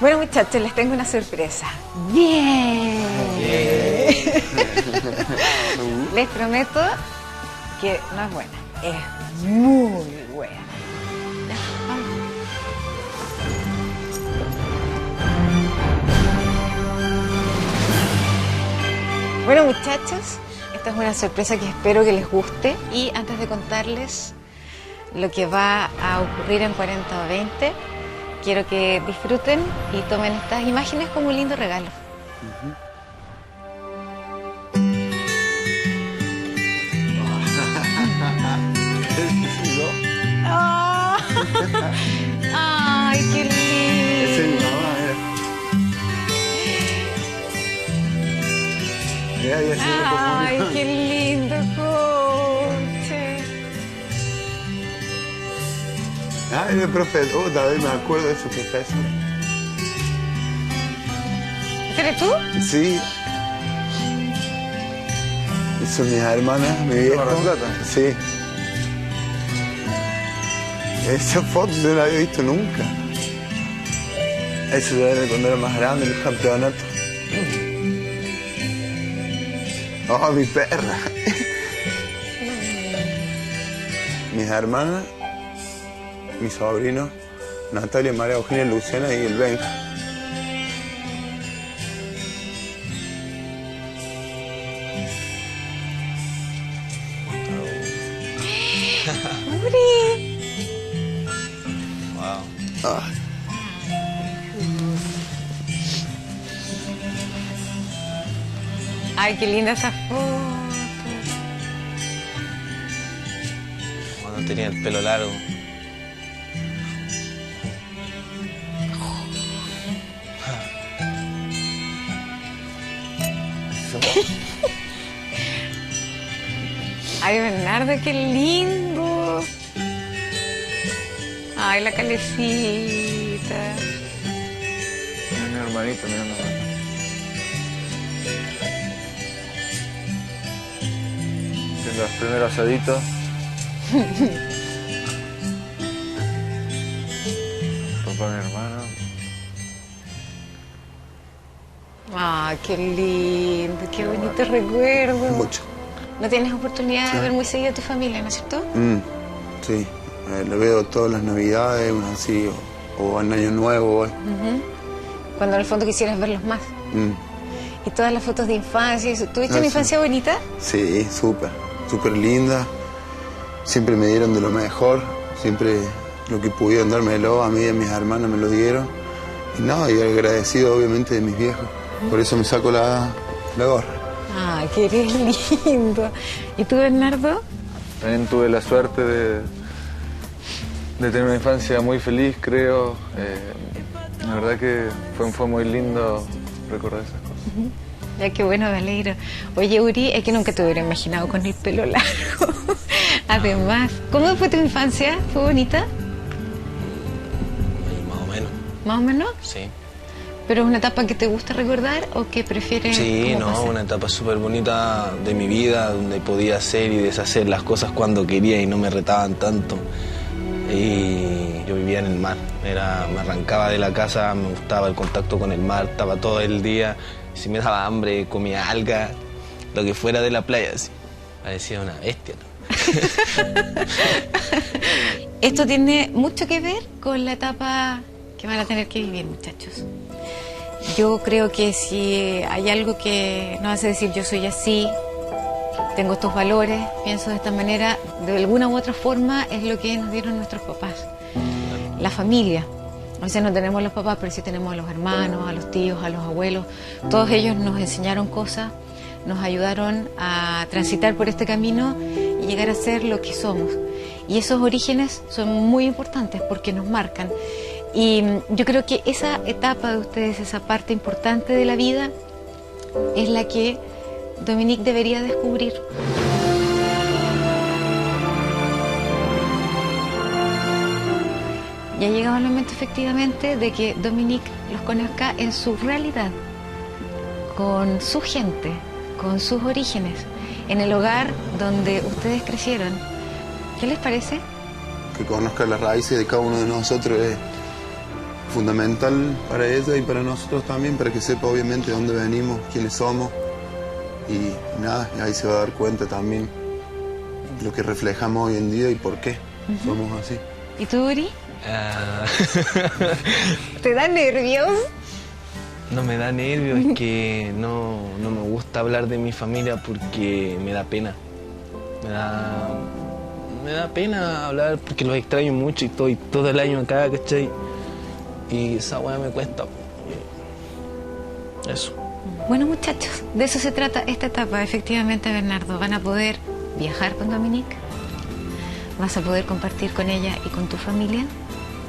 Bueno, muchachos, les tengo una sorpresa. ¡Bien! Les prometo que no es buena, es muy buena. Ya, vamos. Bueno, muchachos, esta es una sorpresa que espero que les guste. Y antes de contarles lo que va a ocurrir en 40 o 20, quiero que disfruten y tomen estas imágenes como un lindo regalo. Oh. ¡Ay, qué lindo! ¡Ay, qué lindo, coche! Ay, el profe, también me acuerdo de su profesor. ¿Eres tú? Sí. Son mis hermanas, mi viejo. Sí. Esa foto yo no la había visto nunca. Eso ya era cuando era más grande, el campeonato. Oh, mi perra. Mis hermanas, mis sobrinos, Natalia, María Eugenia, Luciana y el Benja. Wow. Ah. Ay, qué linda esa foto. Cuando tenía el pelo largo. Ay, Bernardo, qué lindo. Ay, la calecita. Mi hermanito, mirando. Haciendo los primeros asaditos. Papá, mi hermano. Ay, qué lindo, qué bonito recuerdo. Mucho. ¿No tienes oportunidad de ver muy seguido a tu familia, no es cierto? Sí. Lo veo todas las navidades, así, o en Año Nuevo. Cuando en el fondo quisieras verlos más. Y todas las fotos de infancia. ¿Tuviste una infancia bonita? Sí, súper linda. Siempre me dieron de lo mejor. Siempre lo que pudieron dármelo, a mí y a mis hermanas me lo dieron. Y nada, y agradecido obviamente de mis viejos. Por eso me saco la gorra. Ay, que eres lindo. ¿Y tú, Bernardo? También tuve la suerte de tener una infancia muy feliz, creo. La verdad que fue muy lindo recordar esas cosas. Ya, qué bueno, me alegro. Oye, Uri, es que nunca te hubiera imaginado con el pelo largo. Además, ¿cómo fue tu infancia? ¿Fue bonita? Más o menos. ¿Más o menos? Sí. ¿Pero es una etapa que te gusta recordar o que prefieres? Sí, no, una etapa súper bonita de mi vida, donde podía hacer y deshacer las cosas cuando quería y no me retaban tanto. Y yo vivía en el mar, me arrancaba de la casa, me gustaba el contacto con el mar, estaba todo el día. Si me daba hambre, comía alga, lo que fuera de la playa, así. Parecía una bestia, ¿no? Esto tiene mucho que ver con la etapa que van a tener que vivir, muchachos. Yo creo que si hay algo que nos hace decir yo soy así, tengo estos valores, pienso de esta manera, de alguna u otra forma es lo que nos dieron nuestros papás. La familia. A veces no tenemos los papás, pero sí tenemos a los hermanos, a los tíos, a los abuelos. Todos ellos nos enseñaron cosas, nos ayudaron a transitar por este camino y llegar a ser lo que somos. Y esos orígenes son muy importantes porque nos marcan. Y yo creo que esa etapa de ustedes, esa parte importante de la vida, es la que Dominique debería descubrir. Ya ha llegado el momento efectivamente de que Dominique los conozca en su realidad, con su gente, con sus orígenes, en el hogar donde ustedes crecieron. ¿Qué les parece? Que conozca las raíces de cada uno de nosotros es fundamental para ella y para nosotros también, para que sepa obviamente de dónde venimos, quiénes somos. Y nada, y ahí se va a dar cuenta también lo que reflejamos hoy en día y por qué somos así. ¿Y tú, Uri? ¿Te da nervios? No me da nervios, es que no me gusta hablar de mi familia porque me da pena. Me da pena hablar porque los extraño mucho y estoy todo el año acá, ¿cachai? Y esa weá me cuesta. Eso. Bueno, muchachos, de eso se trata esta etapa. Efectivamente, Bernardo, van a poder viajar con Dominique, vas a poder compartir con ella y con tu familia.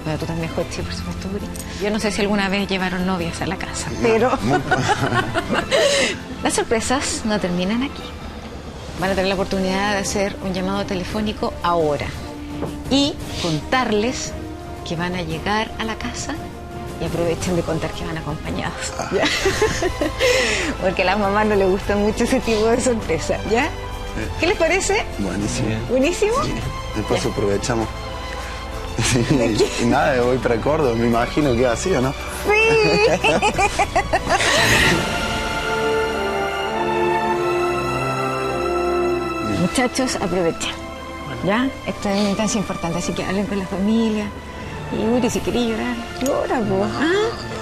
Bueno, tú también, Jochi, por supuesto, Uri. Yo no sé si alguna vez llevaron novias a la casa, pero las sorpresas no terminan aquí. Van a tener la oportunidad de hacer un llamado telefónico ahora y contarles que van a llegar a la casa. Y aprovechen de contar que van acompañados, ¿ya? Porque a las mamás no les gusta mucho ese tipo de sorpresa, ¿ya? ¿Qué les parece? Buenísimo. ¿Buenísimo? Sí. Después aprovechamos. Y nada, voy para Córdoba, me imagino que así, ¿o no? ¡Sí! Muchachos, aprovechen, ¿ya? Esto es una instancia importante, así que hablen con la familia. Y Uri, si querés llorar, llora, po.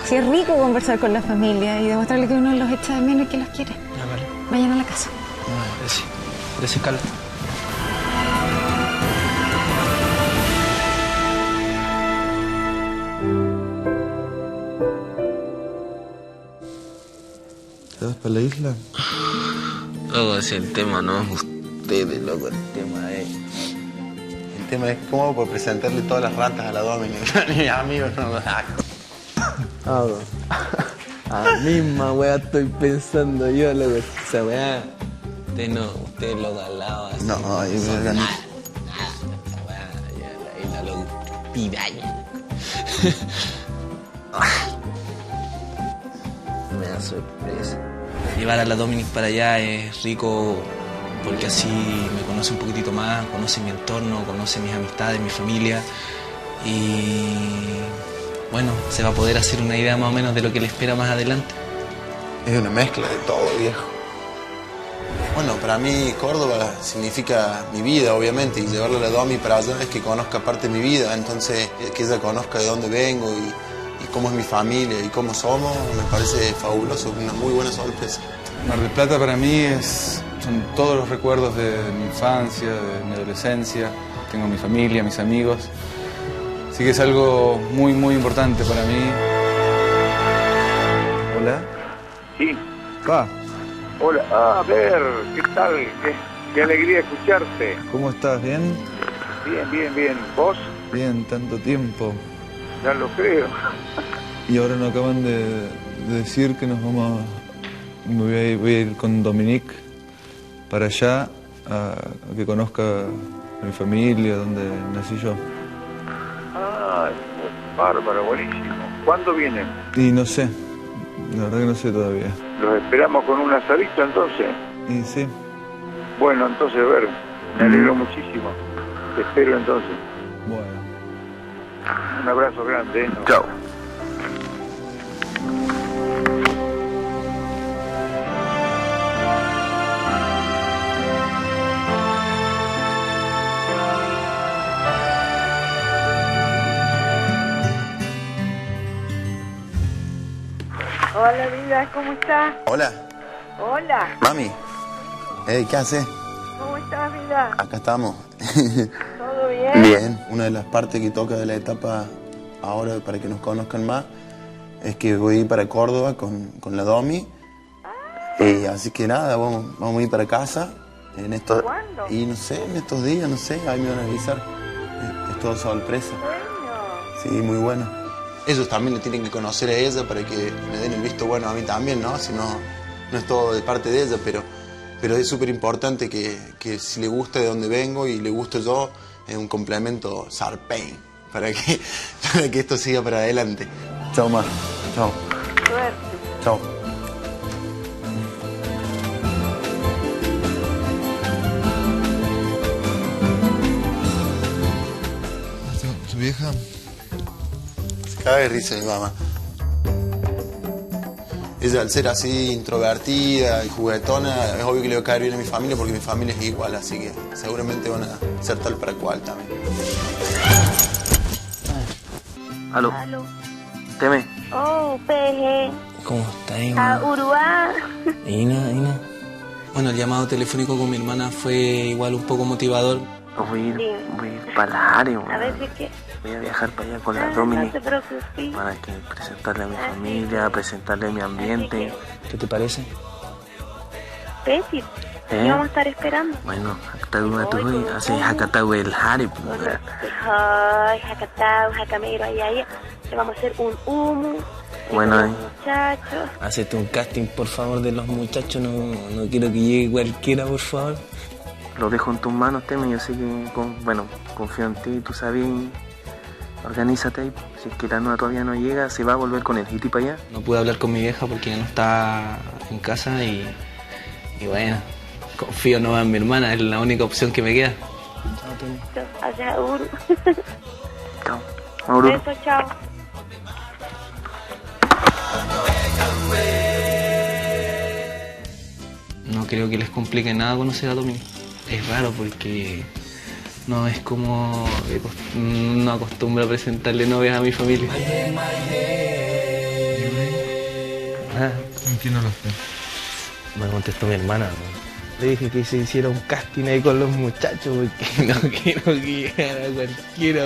Si es rico conversar con la familia y demostrarle que uno los echa de menos y que los quiere. Vale. Vayan a la casa. Gracias. Gracias, Carla. ¿Te vas para la isla? Loco, ese es el tema, no ustedes, loco, el tema es... El tema es cómo hago por presentarle todas las ratas a la Dominic. Mis amigos no me dan. A la misma weá estoy pensando yo, loco, esa weá. Ustedes lo dan al lado así. No, yo me voy a ganar. Esa weá, ya la loco, piraña. Me da sorpresa. Llevar a la Dominic para allá es rico porque así me conoce un poquitito más, conoce mi entorno, conoce mis amistades, mi familia y bueno, se va a poder hacer una idea más o menos de lo que le espera más adelante. Es una mezcla de todo, viejo. Bueno, para mí Córdoba significa mi vida, obviamente, y llevarle a la Domi para allá es que conozca parte de mi vida, entonces que ella conozca de dónde vengo y cómo es mi familia y cómo somos, me parece fabuloso, una muy buena sorpresa. Mar del Plata para mí son todos los recuerdos de mi infancia, de mi adolescencia. Tengo mi familia, mis amigos. Así que es algo muy, muy importante para mí. Hola. Sí. Pa, Hola. A ver, ¿qué tal? Qué alegría escucharte. ¿cómo estás? ¿Bien? Bien, bien, bien. ¿Vos? Bien, tanto tiempo. Ya lo creo. Y ahora nos acaban de decir que nos vamos voy a ir con Dominique para allá a que conozca a mi familia, donde nací yo. Ah, bárbaro, buenísimo. ¿Cuándo vienen? Y no sé, la verdad que no sé todavía. Los esperamos con un asadito entonces. Y sí, Bueno, entonces, a ver, me alegro muchísimo. Te espero entonces. bueno. Un abrazo grande. Chao. Hola, vida, ¿cómo estás? Hola, Hola, mami. ¿Qué haces? ¿cómo estás, vida? Acá estamos. ¿Todo bien? Bien. Una de las partes que toca de la etapa ahora para que nos conozcan más es que voy a ir para Córdoba con la Domi. Así que nada, vamos a ir para casa. ¿Cuándo? Y no sé, en estos días, no sé, ahí me van a avisar. Es todo sorpresa. Sueño. Sí, muy bueno. Ellos también le tienen que conocer a ella para que me den el visto bueno a mí también, ¿no? Si no, no es todo de parte de ella, pero es súper importante que si le gusta de dónde vengo y le gusto yo, es un complemento zarpein para que esto siga para adelante. Chao, Mar. Chao. Suerte. Chao. ¿Tu vieja? Caga de risa mi mamá. Ella, al ser así introvertida y juguetona, es obvio que le va a caer bien a mi familia porque mi familia es igual, así que seguramente van a ser tal para cual también. Aló, Aló. Teme. Oh, peje. ¿Cómo estás, A Uruguay. Ina. Bueno, el llamado telefónico con mi hermana fue igual un poco motivador. Voy a ir para las áreas, A ver si es que... Voy a viajar para allá con la No Dominic te preocupes. para que presentarle a mi familia, presentarle a mi ambiente. ¿Qué te parece? Peti, ¿Eh? vamos a estar esperando. Bueno, Acatau, hace Acatau el Jare. Ay, jacatao, jacamero, ahí. Le vamos a hacer un humo. Bueno, muchachos. hacete un casting, por favor, de los muchachos. No quiero que llegue cualquiera, por favor. Lo dejo en tus manos, Teme. Yo sé que, confío en ti, tú sabes. Organízate ahí. Si es que la nueva todavía no llega, se va a volver con el hiti para allá. No pude hablar con mi vieja porque ya no está en casa y bueno, confío nomás en mi hermana, es la única opción que me queda. Chao, Teme. Allá, Uru. Chao. Mauro. Beso, chao. No creo que les complique nada conocer a Dominic. Es raro porque no es como no acostumbro a presentarle novias a mi familia. ¿Con quién no lo sé? Me contestó mi hermana. ¿No? Le dije que se hiciera un casting ahí con los muchachos porque no quiero que llegara cualquiera.